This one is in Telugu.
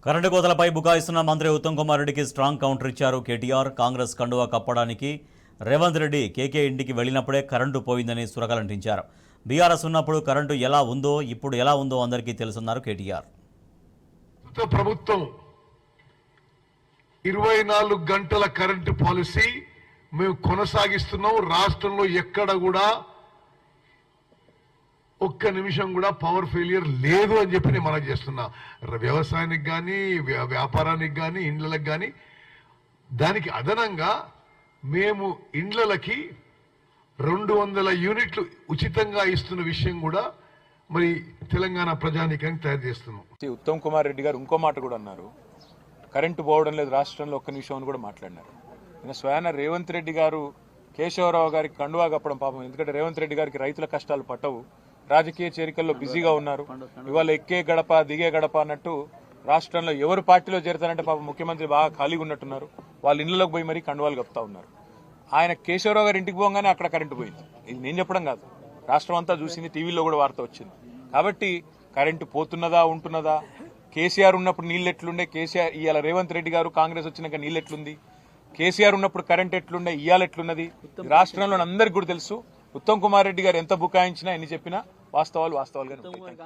కరెంటు కోతలపై బుకాయిస్తున్న మంత్రి ఉత్తమ్ కుమార్ రెడ్డికి స్ట్రాంగ్ కౌంటర్ ఇచ్చారు కేటీఆర్. కాంగ్రెస్ కండువా కప్పడానికి రేవంత్ రెడ్డి కేకే ఇంటికి వెళ్లినప్పుడే కరెంటు పోయిందని సురకలంటించారు. బీఆర్ఎస్ ఉన్నప్పుడు కరెంటు ఎలా ఉందో ఇప్పుడు ఎలా ఉందో అందరికీ తెలుసన్నారు కేటీఆర్. ప్రభుత్వం 24 గంటల కరెంటు పాలసీ మేము కొనసాగిస్తున్నాం. రాష్ట్రంలో ఎక్కడ కూడా ఒక్క నిమిషం కూడా పవర్ ఫెయిలియర్ లేదు అని చెప్పి నేను మనం చేస్తున్నా. వ్యవసాయానికి కానీ వ్యాపారానికి కానీ ఇండ్లకి కానీ. దానికి అదనంగా మేము ఇండ్లకి 200 యూనిట్లు ఉచితంగా ఇస్తున్న విషయం కూడా మరి తెలంగాణ ప్రజానీకానికి తయారు చేస్తున్నాం. ఉత్తమ్ కుమార్ రెడ్డి గారు ఇంకో మాట కూడా అన్నారు, కరెంటు పోవడం లేదు రాష్ట్రంలో ఒక్క నిమిషం అని కూడా మాట్లాడినారు. నేను స్వయాన రేవంత్ రెడ్డి గారు కేశవరావు గారికి కండువా కప్పడం పాపం. ఎందుకంటే రేవంత్ రెడ్డి గారికి రైతుల కష్టాలు పట్టవు, రాజకీయ చేరికల్లో బిజీగా ఉన్నారు. ఇవాళ ఎక్కే గడప దిగే గడప అన్నట్టు రాష్ట్రంలో ఎవరు పార్టీలో చేరతారంటే పాపం ముఖ్యమంత్రి బాగా ఖాళీగా ఉన్నట్టున్నారు. వాళ్ళ ఇళ్లలోకి పోయి మరీ కండువాలు కప్పుతా ఉన్నారు. ఆయన కేశవరావు గారి ఇంటికి పోగానే అక్కడ కరెంటు పోయింది. ఇది నేను చెప్పడం కాదు, రాష్ట్రం అంతా చూసింది, టీవీలో కూడా వార్త వచ్చింది. కాబట్టి కరెంటు పోతున్నదా ఉంటున్నదా, కేసీఆర్ ఉన్నప్పుడు నీళ్ళు ఎట్లుండే, కేసీఆర్ ఇవాళ రేవంత్ రెడ్డి గారు కాంగ్రెస్ వచ్చినాక నీళ్ళు ఎట్లుంది, కేసీఆర్ ఉన్నప్పుడు కరెంట్ ఎట్లుండే, ఇవాళ ఎట్లున్నది రాష్ట్రంలో అందరికీ కూడా తెలుసు. ఉత్తమ్ కుమార్ రెడ్డి గారు ఎంత బుకాయించినా ఎన్ని చెప్పినా వాస్తవాలుగానే ఉంటాయి.